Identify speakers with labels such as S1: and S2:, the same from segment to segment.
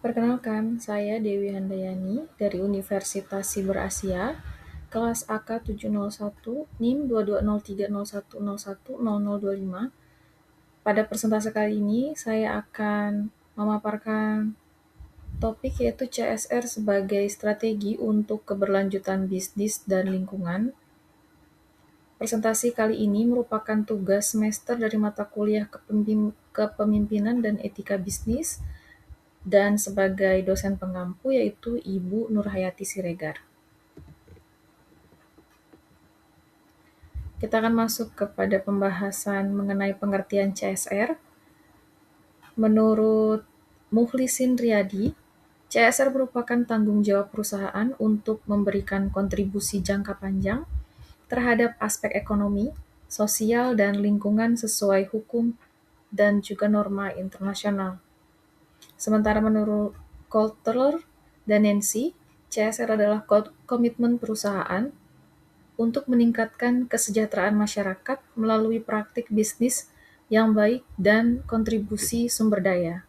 S1: Perkenalkan, saya Dewi Handayani dari Universitas Siber Asia, kelas AK 701, NIM 220301010025. Pada presentasi kali ini, saya akan memaparkan topik yaitu CSR sebagai strategi untuk keberlanjutan bisnis dan lingkungan. Presentasi kali ini merupakan tugas semester dari mata kuliah Kepemimpinan dan Etika Bisnis, dan sebagai dosen pengampu yaitu Ibu Nurhayati Siregar. Kita akan masuk kepada pembahasan mengenai pengertian CSR. Menurut Mukhlisin Riyadi, CSR merupakan tanggung jawab perusahaan untuk memberikan kontribusi jangka panjang terhadap aspek ekonomi, sosial, dan lingkungan sesuai hukum dan juga norma internasional. Sementara menurut Coulter dan Nancy, CSR adalah komitmen perusahaan untuk meningkatkan kesejahteraan masyarakat melalui praktik bisnis yang baik dan kontribusi sumber daya.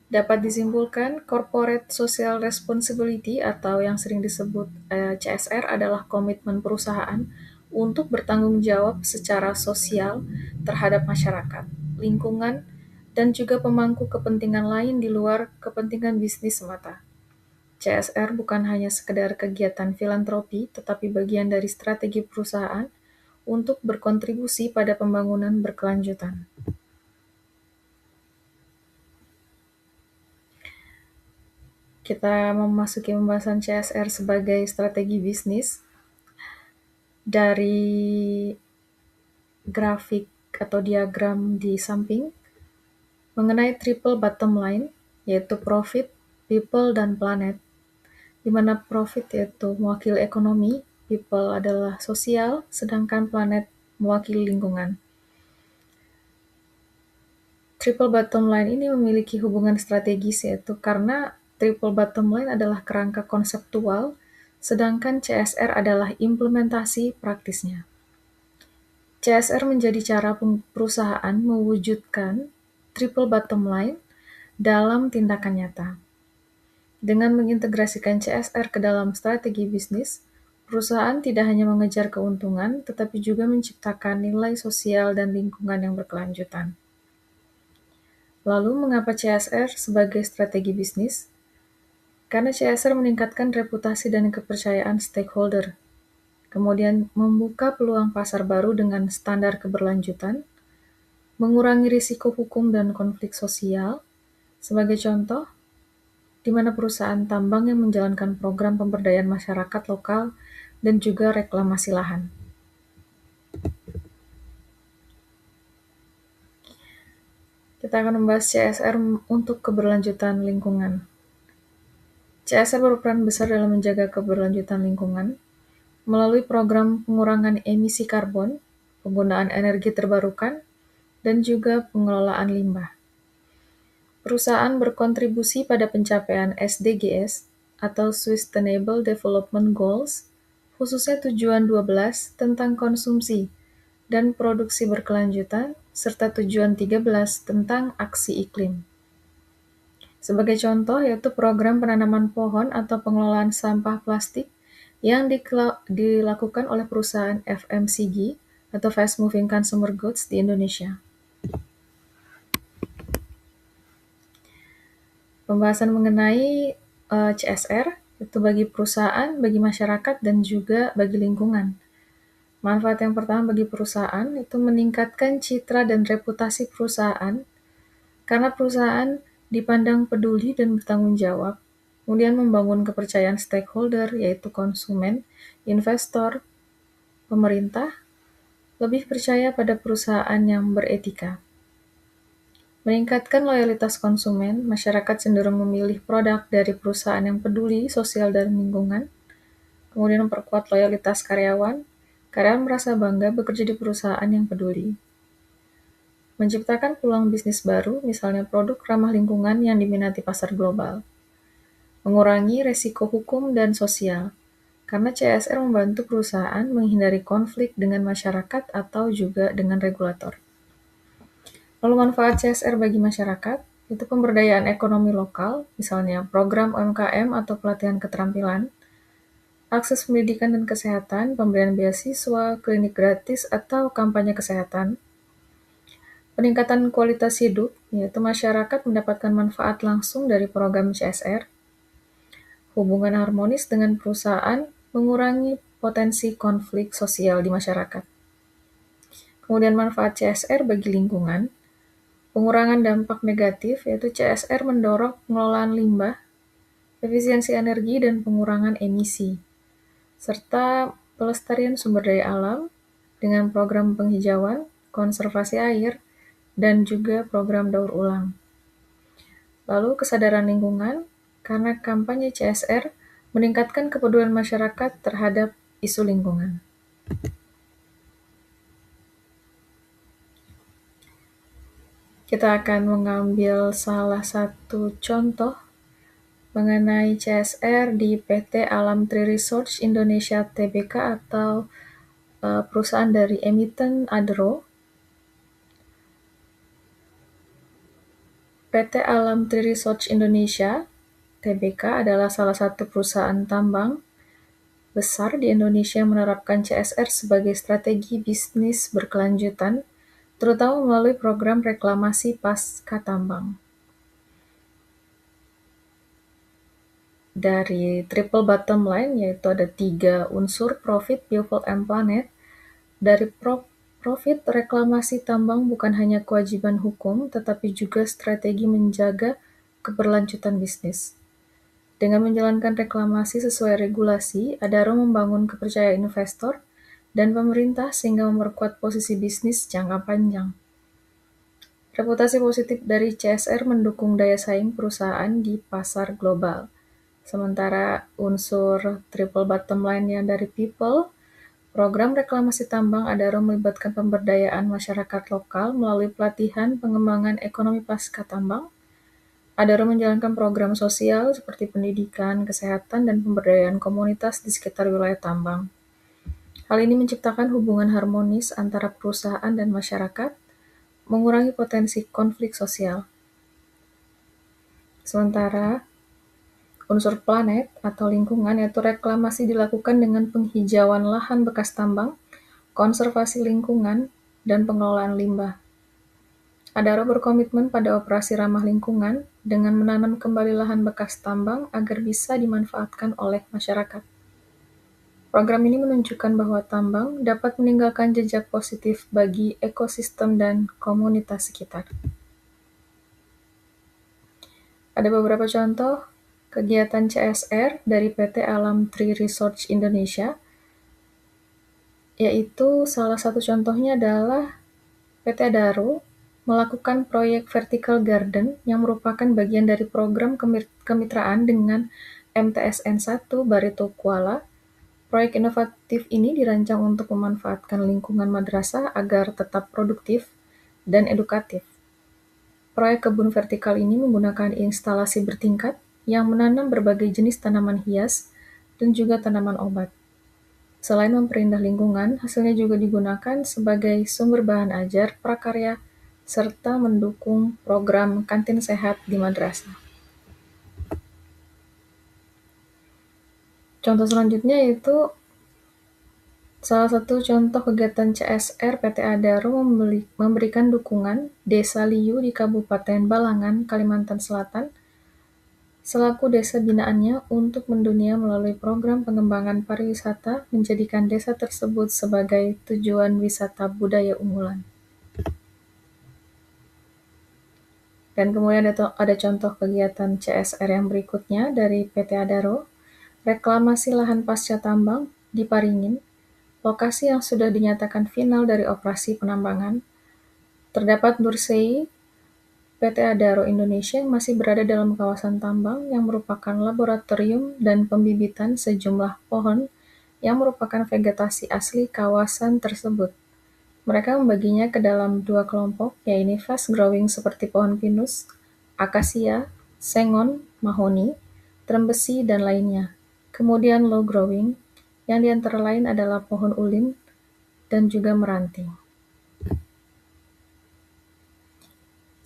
S1: Dapat disimpulkan, Corporate Social Responsibility atau yang sering disebut CSR adalah komitmen perusahaan untuk bertanggung jawab secara sosial terhadap masyarakat, lingkungan, dan juga pemangku kepentingan lain di luar kepentingan bisnis semata. CSR bukan hanya sekedar kegiatan filantropi, tetapi bagian dari strategi perusahaan untuk berkontribusi pada pembangunan berkelanjutan. Kita memasuki pembahasan CSR sebagai strategi bisnis. Dari grafik atau diagram di samping, mengenai triple bottom line, yaitu profit, people, dan planet, di mana profit yaitu mewakili ekonomi, people adalah sosial, sedangkan planet mewakili lingkungan. Triple bottom line ini memiliki hubungan strategis yaitu karena triple bottom line adalah kerangka konseptual, sedangkan CSR adalah implementasi praktisnya. CSR menjadi cara perusahaan mewujudkan triple bottom line dalam tindakan nyata. Dengan mengintegrasikan CSR ke dalam strategi bisnis, perusahaan tidak hanya mengejar keuntungan, tetapi juga menciptakan nilai sosial dan lingkungan yang berkelanjutan. Lalu, mengapa CSR sebagai strategi bisnis? Karena CSR meningkatkan reputasi dan kepercayaan stakeholder, kemudian membuka peluang pasar baru dengan standar keberlanjutan, mengurangi risiko hukum dan konflik sosial. Sebagai contoh, di mana perusahaan tambang yang menjalankan program pemberdayaan masyarakat lokal dan juga reklamasi lahan. Kita akan membahas CSR untuk keberlanjutan lingkungan. CSR berperan besar dalam menjaga keberlanjutan lingkungan melalui program pengurangan emisi karbon, penggunaan energi terbarukan, dan juga pengelolaan limbah. Perusahaan berkontribusi pada pencapaian SDGs atau Sustainable Development Goals, khususnya tujuan 12 tentang konsumsi dan produksi berkelanjutan, serta tujuan 13 tentang aksi iklim. Sebagai contoh yaitu program penanaman pohon atau pengelolaan sampah plastik yang dilakukan oleh perusahaan FMCG atau Fast Moving Consumer Goods di Indonesia. Pembahasan mengenai CSR itu bagi perusahaan, bagi masyarakat, dan juga bagi lingkungan. Manfaat yang pertama bagi perusahaan itu meningkatkan citra dan reputasi perusahaan karena perusahaan dipandang peduli dan bertanggung jawab, kemudian membangun kepercayaan stakeholder yaitu konsumen, investor, pemerintah, lebih percaya pada perusahaan yang beretika. Meningkatkan loyalitas konsumen, masyarakat cenderung memilih produk dari perusahaan yang peduli sosial dan lingkungan, kemudian memperkuat loyalitas karyawan merasa bangga bekerja di perusahaan yang peduli. Menciptakan peluang bisnis baru, misalnya produk ramah lingkungan yang diminati pasar global. Mengurangi resiko hukum dan sosial, karena CSR membantu perusahaan menghindari konflik dengan masyarakat atau juga dengan regulator. Lalu manfaat CSR bagi masyarakat, Itu pemberdayaan ekonomi lokal, misalnya program UMKM atau pelatihan keterampilan, akses pendidikan dan kesehatan, pemberian beasiswa, klinik gratis, atau kampanye kesehatan, peningkatan kualitas hidup, yaitu masyarakat mendapatkan manfaat langsung dari program CSR, hubungan harmonis dengan perusahaan, mengurangi potensi konflik sosial di masyarakat. Kemudian manfaat CSR bagi lingkungan, pengurangan dampak negatif, yaitu CSR mendorong pengelolaan limbah, efisiensi energi, dan pengurangan emisi, serta pelestarian sumber daya alam dengan program penghijauan, konservasi air, dan juga program daur ulang. Lalu kesadaran lingkungan, karena kampanye CSR meningkatkan kepedulian masyarakat terhadap isu lingkungan. Kita akan mengambil salah satu contoh mengenai CSR di PT Alam Tri Research Indonesia Tbk atau perusahaan dari emiten Adro. PT Alam Tri Research Indonesia Tbk adalah salah satu perusahaan tambang besar di Indonesia yang menerapkan CSR sebagai strategi bisnis berkelanjutan, terutama melalui program reklamasi pasca tambang. Dari triple bottom line, yaitu ada 3 unsur, profit, people, and planet. Dari profit, reklamasi tambang bukan hanya kewajiban hukum, tetapi juga strategi menjaga keberlanjutan bisnis. Dengan menjalankan reklamasi sesuai regulasi, Adaro membangun kepercayaan investor dan pemerintah sehingga memperkuat posisi bisnis jangka panjang. Reputasi positif dari CSR mendukung daya saing perusahaan di pasar global. Sementara unsur triple bottom line yang dari people, program reklamasi tambang Adaro melibatkan pemberdayaan masyarakat lokal melalui pelatihan pengembangan ekonomi pasca tambang. Adaro menjalankan program sosial seperti pendidikan, kesehatan, dan pemberdayaan komunitas di sekitar wilayah tambang. Hal ini menciptakan hubungan harmonis antara perusahaan dan masyarakat, mengurangi potensi konflik sosial. Sementara unsur planet atau lingkungan, yaitu reklamasi dilakukan dengan penghijauan lahan bekas tambang, konservasi lingkungan, dan pengelolaan limbah. Adaro berkomitmen pada operasi ramah lingkungan dengan menanam kembali lahan bekas tambang agar bisa dimanfaatkan oleh masyarakat. Program ini menunjukkan bahwa tambang dapat meninggalkan jejak positif bagi ekosistem dan komunitas sekitar. Ada beberapa contoh kegiatan CSR dari PT Alam Tri Research Indonesia, yaitu salah satu contohnya adalah PT Adaro melakukan proyek vertical garden yang merupakan bagian dari program kemitraan dengan MTSN 1 Barito Kuala. Proyek inovatif ini dirancang untuk memanfaatkan lingkungan madrasah agar tetap produktif dan edukatif. Proyek kebun vertikal ini menggunakan instalasi bertingkat yang menanam berbagai jenis tanaman hias dan juga tanaman obat. Selain memperindah lingkungan, hasilnya juga digunakan sebagai sumber bahan ajar prakarya serta mendukung program kantin sehat di madrasah. Contoh selanjutnya yaitu salah satu contoh kegiatan CSR PT Adaro memberikan dukungan Desa Liu di Kabupaten Balangan, Kalimantan Selatan, selaku desa binaannya untuk mendunia melalui program pengembangan pariwisata menjadikan desa tersebut sebagai tujuan wisata budaya unggulan. Dan kemudian ada contoh kegiatan CSR yang berikutnya dari PT Adaro, reklamasi lahan pasca tambang di Paringin, lokasi yang sudah dinyatakan final dari operasi penambangan. Terdapat Dursei PT Adaro Indonesia yang masih berada dalam kawasan tambang yang merupakan laboratorium dan pembibitan sejumlah pohon yang merupakan vegetasi asli kawasan tersebut. Mereka membaginya ke dalam 2 kelompok, yaitu fast growing seperti pohon pinus, akasia, sengon, mahoni, trembesi, dan lainnya. Kemudian low growing, yang diantara lain adalah pohon ulin dan juga meranting.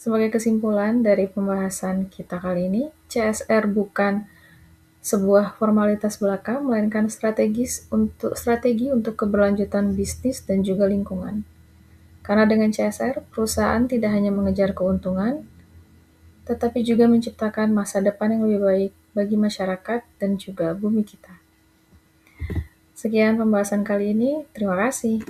S1: Sebagai kesimpulan dari pembahasan kita kali ini, CSR bukan sebuah formalitas belaka, melainkan strategi untuk keberlanjutan bisnis dan juga lingkungan. Karena dengan CSR, perusahaan tidak hanya mengejar keuntungan, tetapi juga menciptakan masa depan yang lebih baik bagi masyarakat dan juga bumi kita. Sekian pembahasan kali ini, terima kasih.